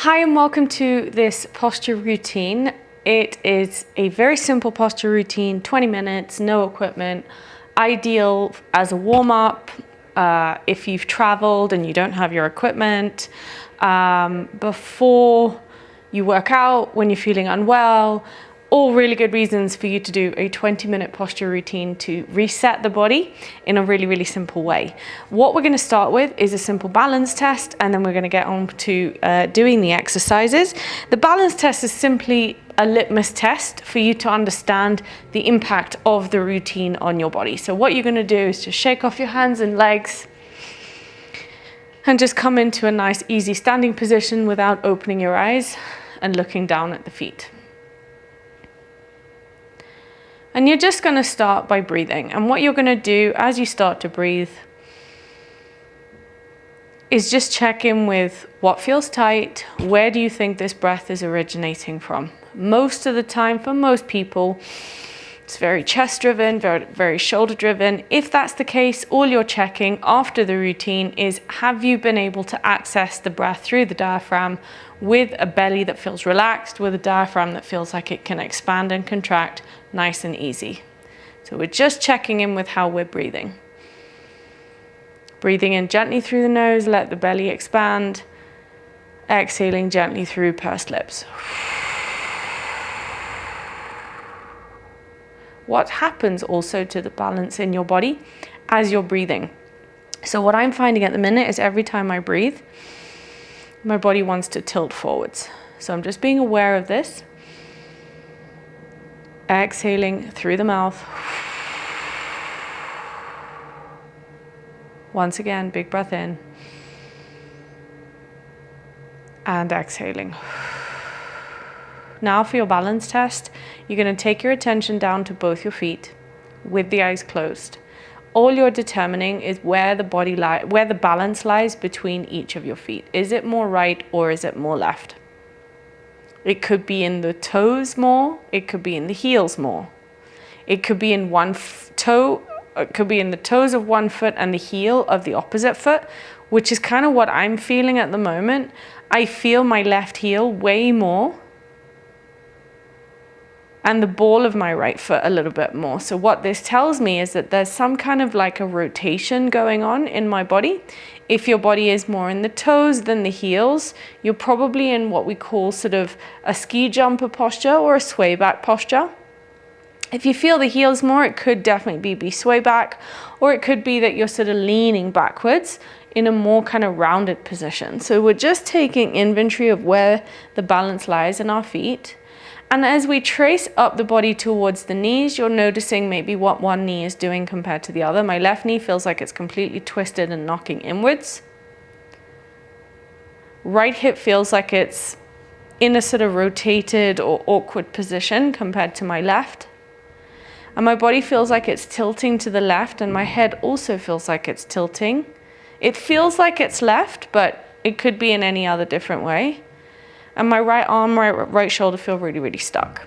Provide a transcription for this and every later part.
Hi and welcome to this posture routine. It is a very simple posture routine, 20 minutes, no equipment, ideal as a warm-up if you've traveled and you don't have your equipment, before you work out, when you're feeling unwell. All really good reasons for you to do a 20-minute posture routine to reset the body in a really, really simple way. What we're going to start with is a simple balance test, and then we're going to get on to doing the exercises. The balance test is simply a litmus test for you to understand the impact of the routine on your body. So what you're going to do is just shake off your hands and legs and just come into a nice, easy standing position without opening your eyes and looking down at the feet. And you're just going to start by breathing. And what you're going to do as you start to breathe is just check in with what feels tight. Where do you think this breath is originating from? Most of the time, for most people, it's very chest driven, very, very shoulder driven. If that's the case, all you're checking after the routine is, have you been able to access the breath through the diaphragm with a belly that feels relaxed, with a diaphragm that feels like it can expand and contract nice and easy. So we're just checking in with how we're breathing. Breathing in gently through the nose, let the belly expand. Exhaling gently through pursed lips. What happens also to the balance in your body as you're breathing? So what I'm finding at the minute is every time I breathe, my body wants to tilt forwards. So I'm just being aware of this. Exhaling through the mouth. Once again, big breath in. And exhaling. Now for your balance test, you're going to take your attention down to both your feet with the eyes closed. All you're determining is where the balance lies between each of your feet. Is it more right or is it more left? It could be in the toes more, it could be in the heels more. It could be in one toe, it could be in the toes of one foot and the heel of the opposite foot, which is kind of what I'm feeling at the moment. I feel my left heel way more and the ball of my right foot a little bit more. So what this tells me is that there's some kind of like a rotation going on in my body. If your body is more in the toes than the heels, you're probably in what we call sort of a ski jumper posture or a sway back posture. If you feel the heels more, it could definitely be sway back, or it could be that you're sort of leaning backwards in a more kind of rounded position. So we're just taking inventory of where the balance lies in our feet. And as we trace up the body towards the knees, you're noticing maybe what one knee is doing compared to the other. My left knee feels like it's completely twisted and knocking inwards. Right hip feels like it's in a sort of rotated or awkward position compared to my left. And my body feels like it's tilting to the left, and my head also feels like it's tilting. It feels like it's left, but it could be in any other different way. And my right arm, right shoulder feel really, really stuck.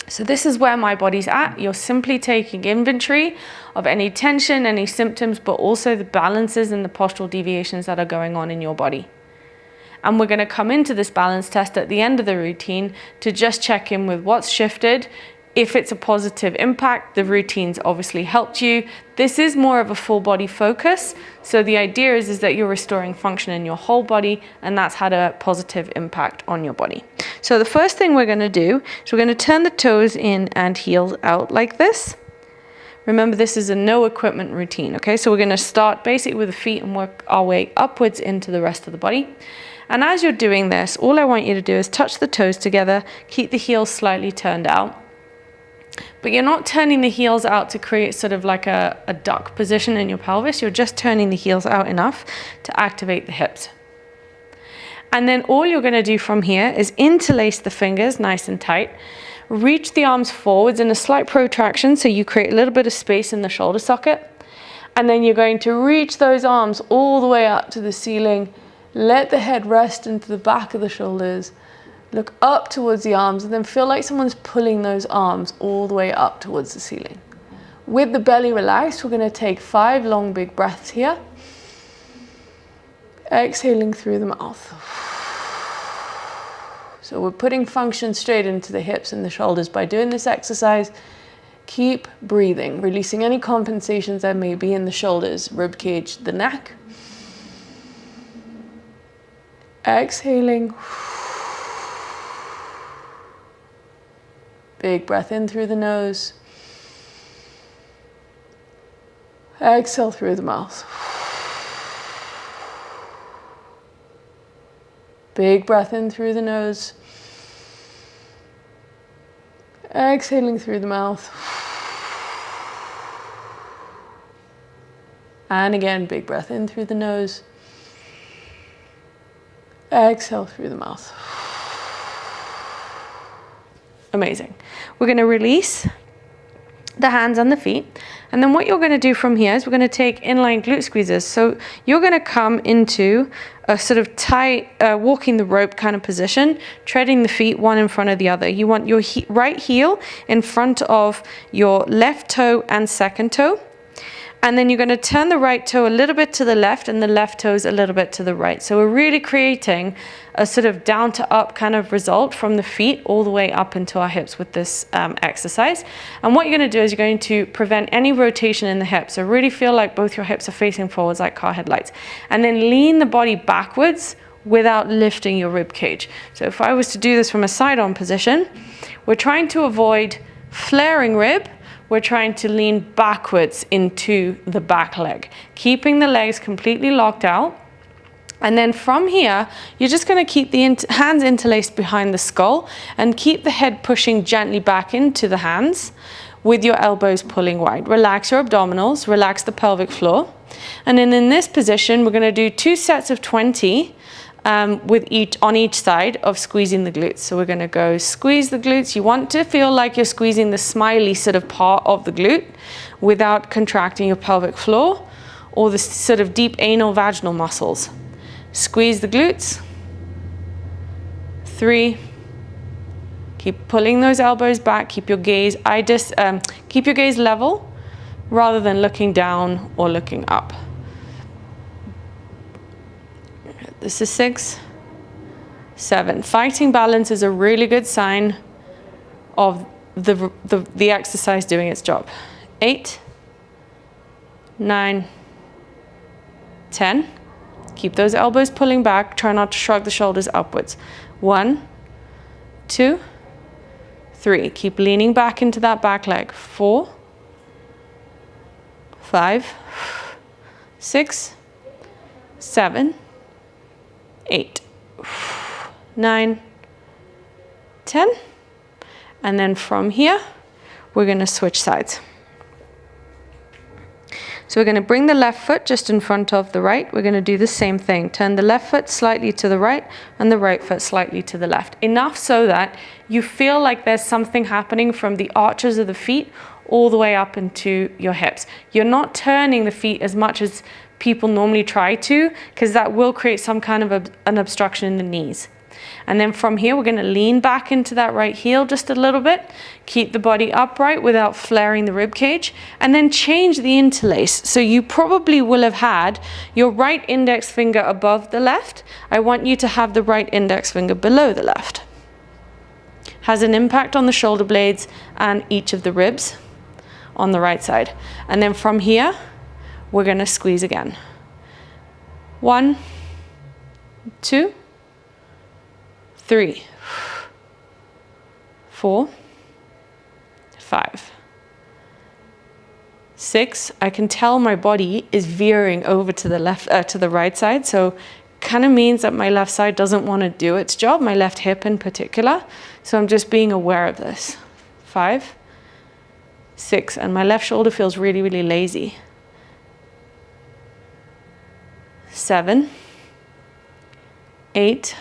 So this is where my body's at. You're simply taking inventory of any tension, any symptoms, but also the balances and the postural deviations that are going on in your body. And we're going to come into this balance test at the end of the routine to just check in with what's shifted. If it's a positive impact, the routine's obviously helped you. This is more of a full body focus. So the idea is that you're restoring function in your whole body, and that's had a positive impact on your body. So the first thing we're going to do is we're going to turn the toes in and heels out like this. Remember, this is a no equipment routine, okay? So we're going to start basically with the feet and work our way upwards into the rest of the body. And as you're doing this, all I want you to do is touch the toes together, keep the heels slightly turned out. But you're not turning the heels out to create sort of like a duck position in your pelvis. You're just turning the heels out enough to activate the hips. And then all you're going to do from here is interlace the fingers nice and tight. Reach the arms forwards in a slight protraction so you create a little bit of space in the shoulder socket. And then you're going to reach those arms all the way up to the ceiling. Let the head rest into the back of the shoulders. Look up towards the arms and then feel like someone's pulling those arms all the way up towards the ceiling. With the belly relaxed, we're going to take 5 long big breaths here. Exhaling through the mouth. So we're putting function straight into the hips and the shoulders by doing this exercise. Keep breathing, releasing any compensations that may be in the shoulders, rib cage, the neck. Exhaling. Big breath in through the nose. Exhale through the mouth. Big breath in through the nose. Exhaling through the mouth. And again, big breath in through the nose. Exhale through the mouth. Amazing. We're going to release the hands and the feet. And then what you're going to do from here is we're going to take inline glute squeezes. So you're going to come into a sort of tight, walking the rope kind of position, treading the feet one in front of the other. You want your right heel in front of your left toe and second toe. And then you're going to turn the right toe a little bit to the left and the left toes a little bit to the right. So we're really creating a sort of down to up kind of result from the feet all the way up into our hips with this exercise. And what you're going to do is you're going to prevent any rotation in the hips. So really feel like both your hips are facing forwards like car headlights. And then lean the body backwards without lifting your rib cage. So if I was to do this from a side-on position, we're trying to avoid flaring rib. We're trying to lean backwards into the back leg, keeping the legs completely locked out. And then from here, you're just going to keep the hands interlaced behind the skull and keep the head pushing gently back into the hands with your elbows pulling wide. Relax your abdominals, relax the pelvic floor. And then in this position, we're going to do 2 sets of 20 with on each side of squeezing the glutes. So we're going to go squeeze the glutes. You want to feel like you're squeezing the smiley sort of part of the glute without contracting your pelvic floor or the sort of deep anal vaginal muscles. Squeeze the glutes. 3. Keep pulling those elbows back. Keep your gaze keep your gaze level rather than looking down or looking up. This is 6, 7. Fighting balance is a really good sign of the exercise doing its job. 8, 9, 10. Keep those elbows pulling back. Try not to shrug the shoulders upwards. 1, 2, 3. Keep leaning back into that back leg. 4, 5, 6, 7, 8, 9, 10. And then from here, we're going to switch sides. So we're going to bring the left foot just in front of the right. We're going to do the same thing. Turn the left foot slightly to the right and the right foot slightly to the left. Enough so that you feel like there's something happening from the arches of the feet all the way up into your hips. You're not turning the feet as much as people normally try to, because that will create some kind of an obstruction in the knees. And then from here, we're going to lean back into that right heel just a little bit. Keep the body upright without flaring the rib cage. And then change the interlace. So you probably will have had your right index finger above the left. I want you to have the right index finger below the left. Has an impact on the shoulder blades and each of the ribs on the right side. And then from here, we're going to squeeze again. 1, 2, 3, 4, 5, 6. I can tell my body is veering over to the left, to the right side. So kind of means that my left side doesn't want to do its job, my left hip in particular. So I'm just being aware of this. 5, 6, and my left shoulder feels really, really lazy. 7, 8,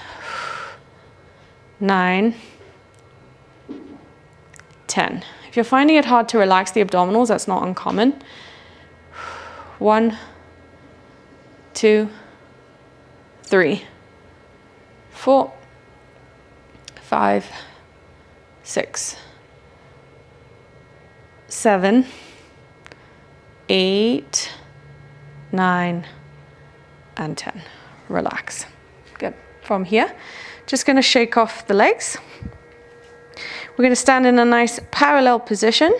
9, 10. If you're finding it hard to relax the abdominals, that's not uncommon. 1, 2, 3, 4, 5, 6, 7, 8, 9, and 10. Relax. Good. from here. Just going to shake off the legs. We're going to stand in a nice parallel position,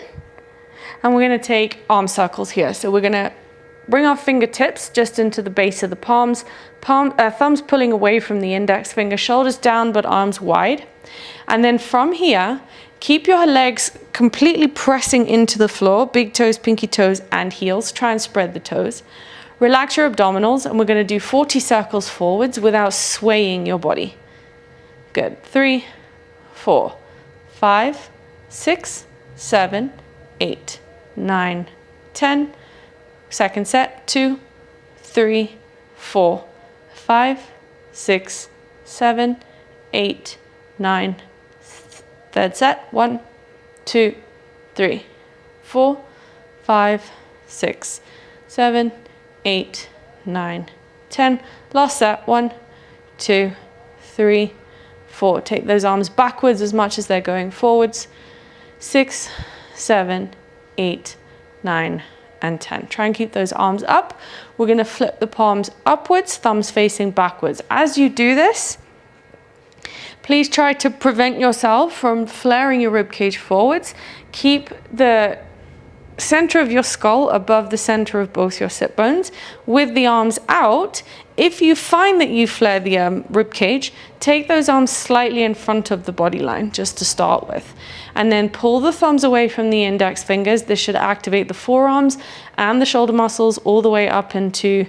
and we're going to take arm circles here. So we're going to bring our fingertips just into the base of the palms, thumbs pulling away from the index finger, shoulders down but arms wide. And then from here, keep your legs completely pressing into the floor, big toes, pinky toes, and heels. Try and spread the toes. Relax your abdominals, and we're going to do 40 circles forwards without swaying your body. Good. 3, 4, 5, 6, 7, 8, 9, 10. Second set. 2, 3, 4, 5, 6, 7, 8, 9. Third set. 1, 2, 3, 4, 5, 6, 7, 8, 9, 10. Last set. 1, 2, 3, 4. Take those arms backwards as much as they're going forwards. 6, 7, 8, 9, and 10. Try and keep those arms up. We're going to flip the palms upwards, thumbs facing backwards. As you do this, please try to prevent yourself from flaring your rib cage forwards. Keep the center of your skull above the center of both your sit bones with the arms out. If you find that you flare the rib cage, take those arms slightly in front of the body line just to start with, and then pull the thumbs away from the index fingers. This should activate the forearms and the shoulder muscles all the way up into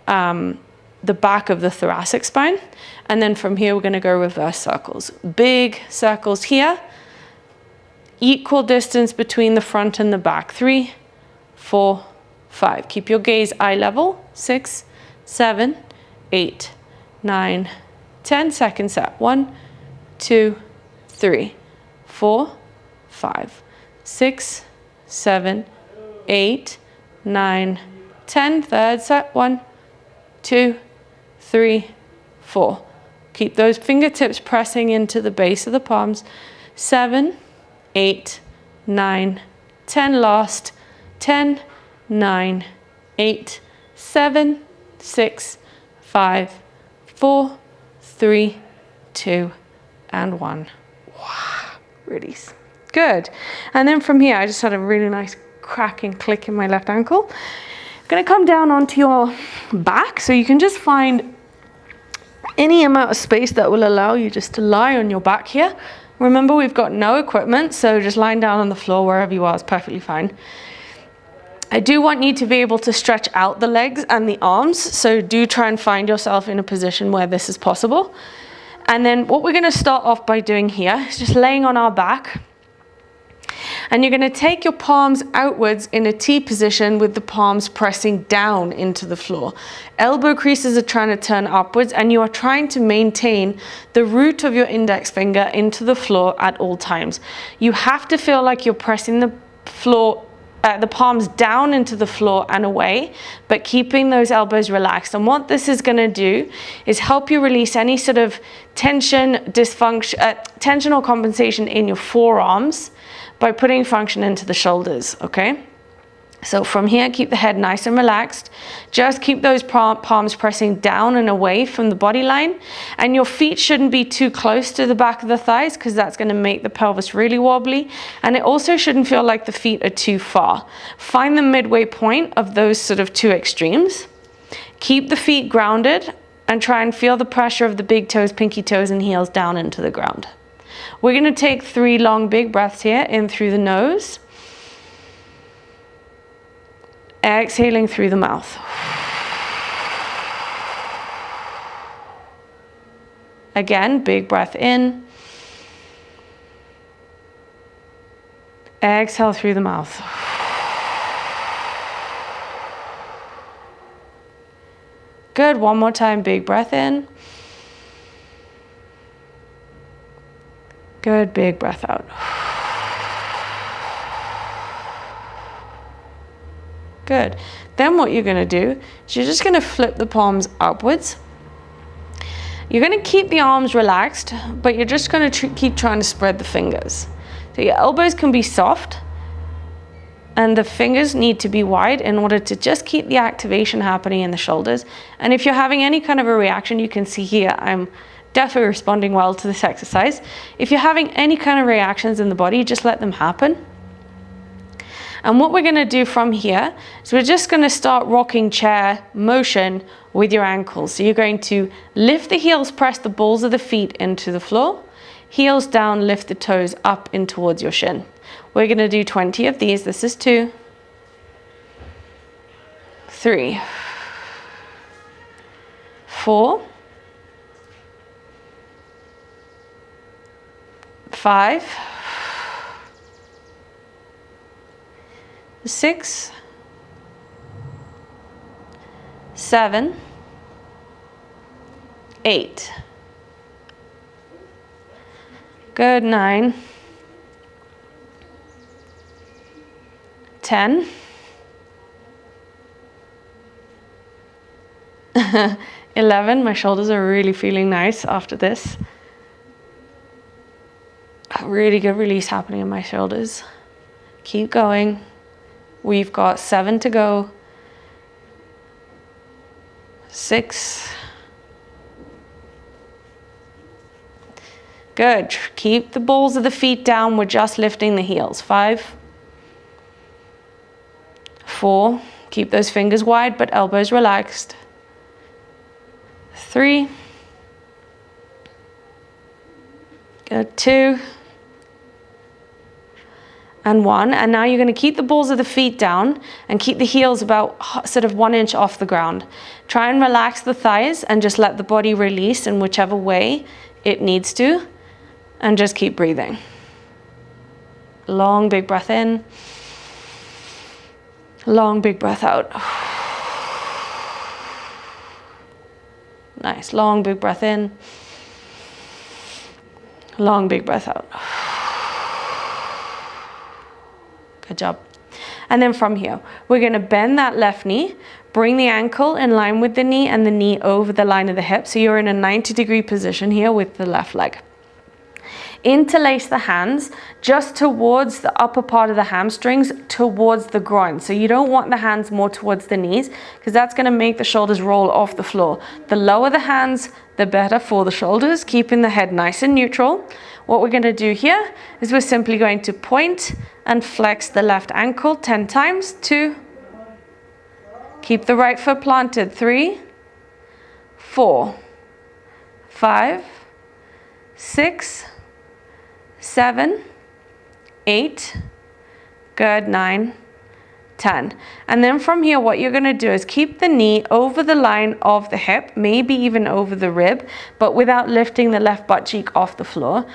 the back of the thoracic spine. And then from here, we're going to go reverse circles. Big circles here. Equal distance between the front and the back. 3, 4, 5. Keep your gaze eye level. 6, 7, 8, 9, 10. Second set. 1, 2, 3, 4, 5, 6, 7, 8, 9, 10. Third set. 1, 2, 3, 4. Keep those fingertips pressing into the base of the palms. 7, 8, 9, 10. Last. 10, 9, 8, 7, 6, 5, 4, 3, 2, and 1. Wow. Release. Good. And then from here, I just had a really nice cracking click in my left ankle. I'm going to come down onto your back, so you can just find any amount of space that will allow you just to lie on your back here. Remember, we've got no equipment, so just lying down on the floor wherever you are is perfectly fine. I do want you to be able to stretch out the legs and the arms, so do try and find yourself in a position where this is possible. And then what we're going to start off by doing here is just laying on our back. And you're going to take your palms outwards in a T position with the palms pressing down into the floor. Elbow creases are trying to turn upwards, and you are trying to maintain the root of your index finger into the floor at all times. You have to feel like you're pressing the floor, the palms down into the floor and away, but keeping those elbows relaxed. And what this is going to do is help you release any sort of tension, tension or compensation in your forearms by putting function into the shoulders, okay? So from here, keep the head nice and relaxed. Just keep those palms pressing down and away from the body line. And your feet shouldn't be too close to the back of the thighs, because that's going to make the pelvis really wobbly. And it also shouldn't feel like the feet are too far. Find the midway point of those sort of two extremes. Keep the feet grounded and try and feel the pressure of the big toes, pinky toes, and heels down into the ground. We're going to take 3 long big breaths here, in through the nose, exhaling through the mouth. Again, big breath in, exhale through the mouth. Good, one more time, big breath in. Good, big breath out. Good. Then what you're going to do is you're just going to flip the palms upwards. You're going to keep the arms relaxed, but you're just going to keep trying to spread the fingers. So your elbows can be soft, and the fingers need to be wide in order to just keep the activation happening in the shoulders. And if you're having any kind of a reaction, you can see here I'm definitely responding well to this exercise. If you're having any kind of reactions in the body, just let them happen. And what we're going to do from here is we're just going to start rocking chair motion with your ankles. So you're going to lift the heels, press the balls of the feet into the floor, heels down, lift the toes up in towards your shin. We're going to do 20 of these. This is 2, 3, 4, 5, 6, 7, 8. Good. 9, 10, 11. My shoulders are really feeling nice after this. A really good release happening in my shoulders. Keep going. We've got 7 to go. 6. Good. Keep the balls of the feet down. We're just lifting the heels. 5, 4. Keep those fingers wide but elbows relaxed. 3. Good. 2. And 1. And now you're going to keep the balls of the feet down and keep the heels about sort of 1 inch off the ground. Try and relax the thighs and just let the body release in whichever way it needs to. And just keep breathing. Long, big breath in. Long, big breath out. Nice. Long, big breath in. Long, big breath out. Good job. And then from here, we're going to bend that left knee, bring the ankle in line with the knee and the knee over the line of the hip. So you're in a 90-degree position here with the left leg. Interlace the hands just towards the upper part of the hamstrings, towards the groin. So you don't want the hands more towards the knees because that's going to make the shoulders roll off the floor. The lower the hands, the better for the shoulders, keeping the head nice and neutral. What we're going to do here is we're simply going to point and flex the left ankle 10 times. 2. Keep the right foot planted. 3, 4, 5, 6, 7, 8, good. 9, 10. And then from here, what you're going to do is keep the knee over the line of the hip, maybe even over the rib, but without lifting the left butt cheek off the floor.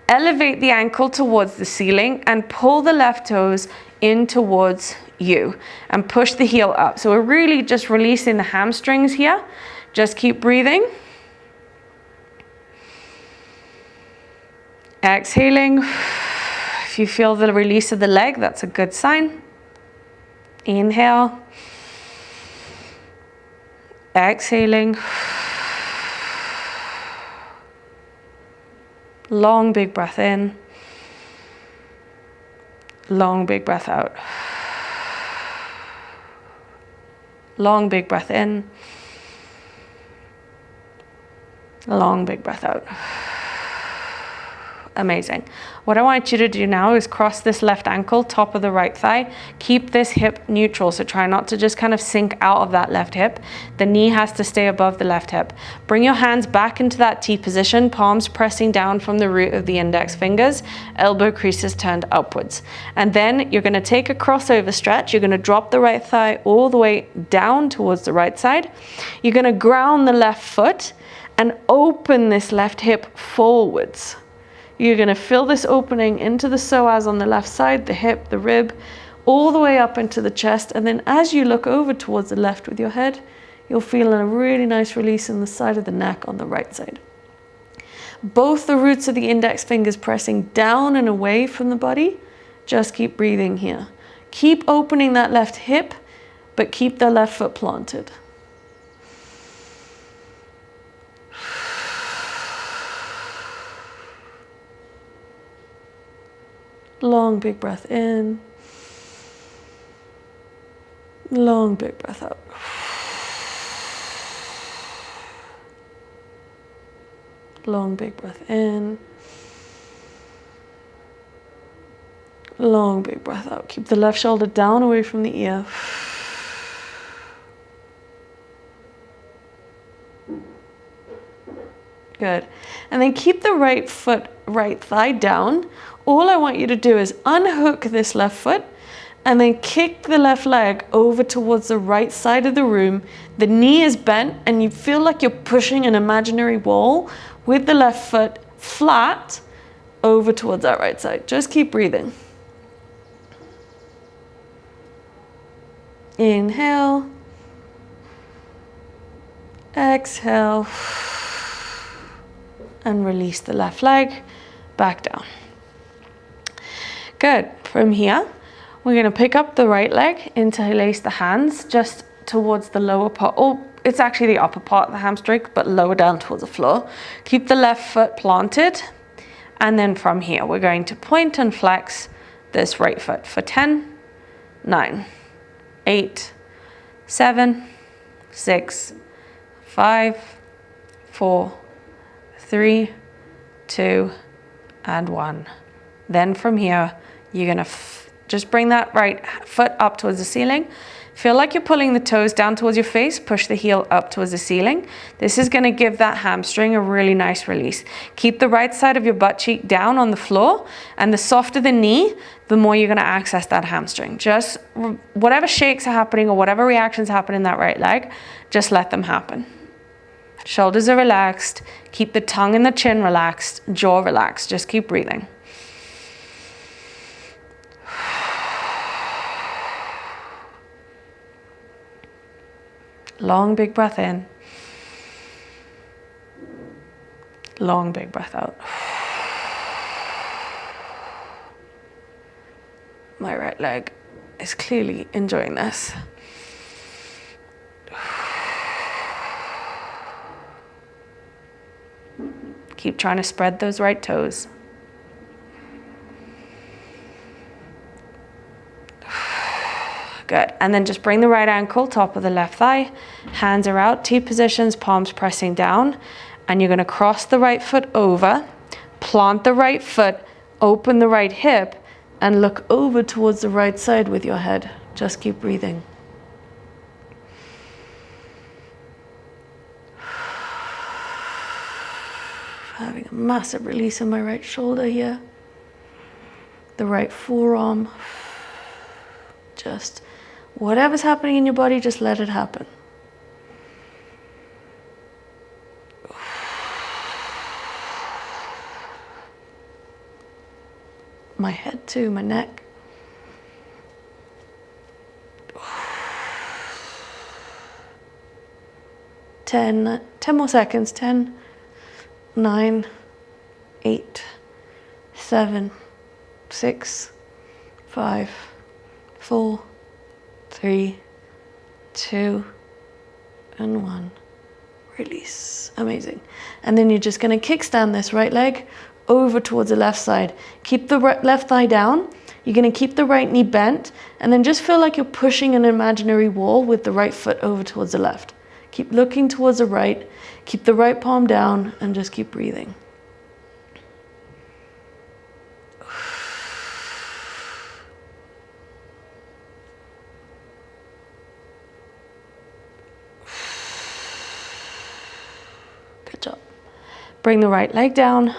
Elevate the ankle towards the ceiling and pull the left toes in towards you and push the heel up. So we're really just releasing the hamstrings here. Just keep breathing. Exhaling. If you feel the release of the leg, that's a good sign. Inhale. Exhaling. Long, big breath in. Long, big breath out. Long, big breath in. Long, big breath out. Amazing. What I want you to do now is cross this left ankle, top of the right thigh. Keep this hip neutral, so try not to just kind of sink out of that left hip. The knee has to stay above the left hip. Bring your hands back into that T position, palms pressing down from the root of the index fingers, elbow creases turned upwards. And then you're going to take a crossover stretch. You're going to drop the right thigh all the way down towards the right side. You're going to ground the left foot and open this left hip forwards. You're going to fill this opening into the psoas on the left side, the hip, the rib, all the way up into the chest. And then as you look over towards the left with your head, you'll feel a really nice release in the side of the neck on the right side. Both the roots of the index fingers pressing down and away from the body. Just keep breathing here. Keep opening that left hip, but keep the left foot planted. Long, big breath in. Long, big breath out. Long big breath in. Long big breath out. Keep the left shoulder down away from the ear. Good. And then keep the right foot, right thigh down. All I want you to do is unhook this left foot and then kick the left leg over towards the right side of the room. The knee is bent and you feel like you're pushing an imaginary wall with the left foot flat over towards that right side. Just keep breathing. Inhale. Exhale. And release the left leg back down. Good. From here, we're going to pick up the right leg, interlace the hands just towards the lower part. Oh, it's actually the upper part of the hamstring, but lower down towards the floor. Keep the left foot planted. And then from here, we're going to point and flex this right foot for 10, 9, 8, 7, 6, 5, 4, 3, 2, and 1. Then from here, you're gonna just bring that right foot up towards the ceiling. Feel like you're pulling the toes down towards your face, push the heel up towards the ceiling. This is gonna give that hamstring a really nice release. Keep the right side of your butt cheek down on the floor, and the softer the knee, the more you're gonna access that hamstring. Just whatever shakes are happening or whatever reactions happen in that right leg, just let them happen. Shoulders are relaxed. Keep the tongue and the chin relaxed, jaw relaxed. Just keep breathing. Long, big breath in. Long, big breath out. My right leg is clearly enjoying this. Keep trying to spread those right toes. Good. And then just bring the right ankle, top of the left thigh. Hands are out, T positions, palms pressing down. And you're going to cross the right foot over, plant the right foot, open the right hip, and look over towards the right side with your head. Just keep breathing. Having a massive release in my right shoulder here. The right forearm. Just whatever's happening in your body, just let it happen. My head too, my neck. Ten more seconds. 10, 9, 8, 7, 6, 5, 4, 3, 2, and 1. Release. Amazing. And then you're just going to kickstand this right leg over towards the left side. Keep the left thigh down. You're going to keep the right knee bent, and then just feel like you're pushing an imaginary wall with the right foot over towards the left. Keep looking towards the right. Keep the right palm down, and just keep breathing. Good job. Bring the right leg down.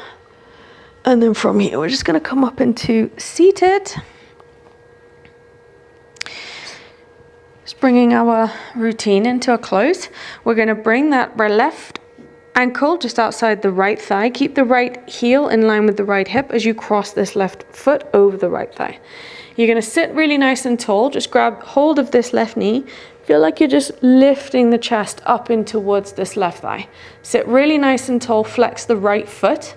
And then from here, we're just going to come up into seated. Just bringing our routine into a close. We're going to bring that left ankle just outside the right thigh. Keep the right heel in line with the right hip as you cross this left foot over the right thigh. You're going to sit really nice and tall. Just grab hold of this left knee. Feel like you're just lifting the chest up in towards this left thigh. Sit really nice and tall. Flex the right foot.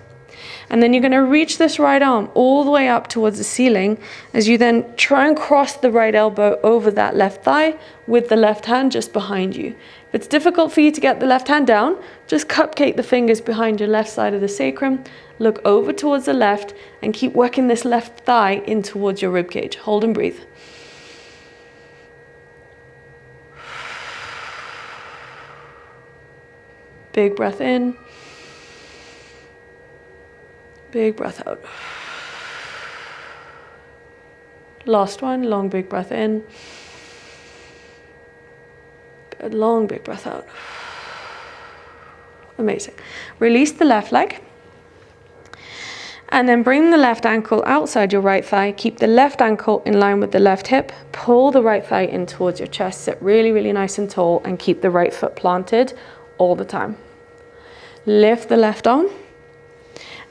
And then you're going to reach this right arm all the way up towards the ceiling as you then try and cross the right elbow over that left thigh with the left hand just behind you. If it's difficult for you to get the left hand down, just cupcake the fingers behind your left side of the sacrum, look over towards the left, and keep working this left thigh in towards your rib cage. Hold and breathe. Big breath in. Big breath out. Last one, long big breath in. Good, long big breath out. Amazing. Release the left leg. And then bring the left ankle outside your right thigh. Keep the left ankle in line with the left hip. Pull the right thigh in towards your chest. Sit really, really nice and tall and keep the right foot planted all the time. Lift the left arm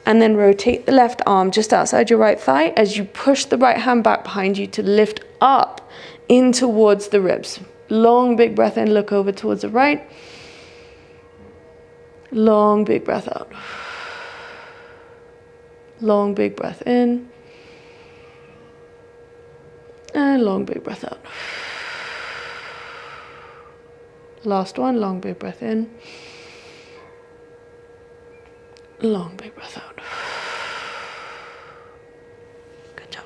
and then rotate the left arm just outside your right thigh as you push the right hand back behind you to lift up in towards the ribs. Long big breath in, look over towards the right. Long big breath out. Long big breath in. And long big breath out. Last one, long big breath in. Long big breath out. Good job.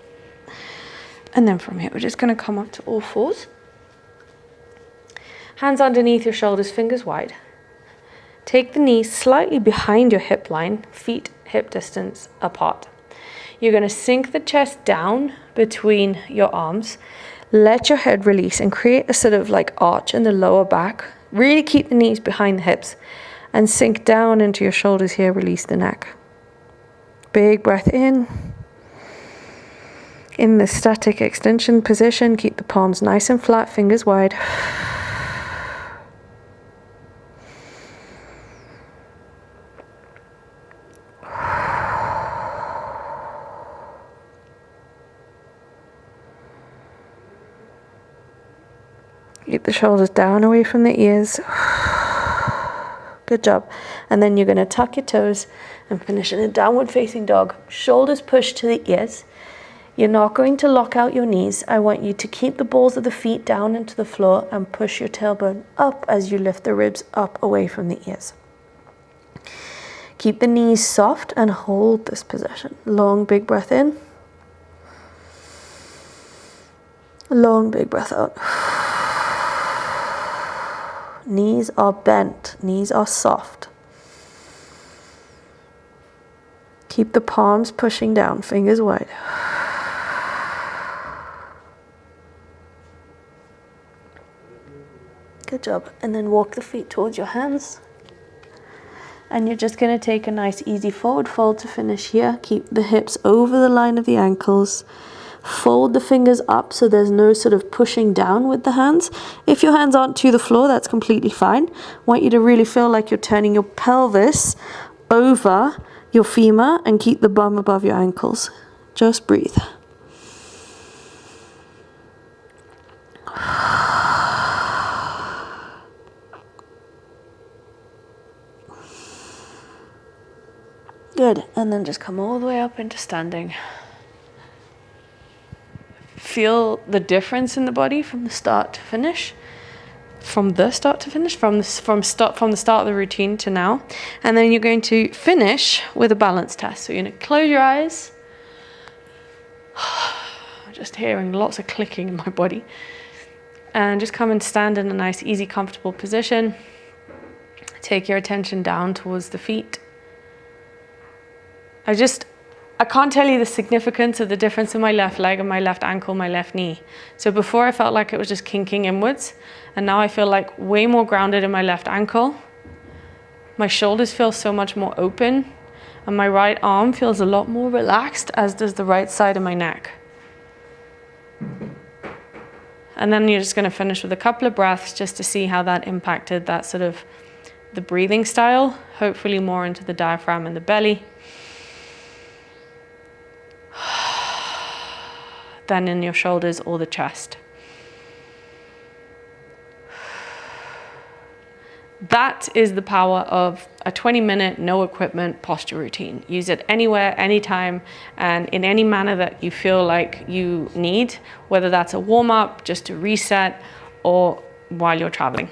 And then from here, we're just going to come up to all fours. Hands underneath your shoulders, fingers wide. Take the knees slightly behind your hip line, feet hip distance apart. You're going to sink the chest down between your arms. Let your head release and create a sort of like arch in the lower back. Really keep the knees behind the hips and sink down into your shoulders here. Release the neck. Big breath in. In the static extension position, keep the palms nice and flat, fingers wide. Keep the shoulders down away from the ears. Good job. And then you're going to tuck your toes and finish in a downward facing dog. Shoulders pushed to the ears. You're not going to lock out your knees. I want you to keep the balls of the feet down into the floor and push your tailbone up as you lift the ribs up away from the ears. Keep the knees soft and hold this position. Long big breath in. Long big breath out. Knees are bent, knees are soft. Keep the palms pushing down, fingers wide. Good job. And then walk the feet towards your hands. And you're just going to take a nice easy forward fold to finish here. Keep the hips over the line of the ankles. Fold the fingers up so there's no sort of pushing down with the hands. If your hands aren't to the floor, that's completely fine. I want you to really feel like you're turning your pelvis over your femur and keep the bum above your ankles. Just breathe. Good, and then just come all the way up into standing. Feel the difference in the body from the start to finish. From the start of the routine to now. And then you're going to finish with a balance test. So you're going to close your eyes. Just hearing lots of clicking in my body. And just come and stand in a nice, easy, comfortable position. Take your attention down towards the feet. I can't tell you the significance of the difference in my left leg and my left ankle, my left knee. So before I felt like it was just kinking inwards, and now I feel like way more grounded in my left ankle. My shoulders feel so much more open, and my right arm feels a lot more relaxed, as does the right side of my neck. And then you're just going to finish with a couple of breaths just to see how that impacted that sort of the breathing style, hopefully more into the diaphragm and the belly. Than in your shoulders or the chest. That is the power of a 20-minute, no equipment posture routine. Use it anywhere, anytime, and in any manner that you feel like you need, whether that's a warm-up, just to reset, or while you're traveling.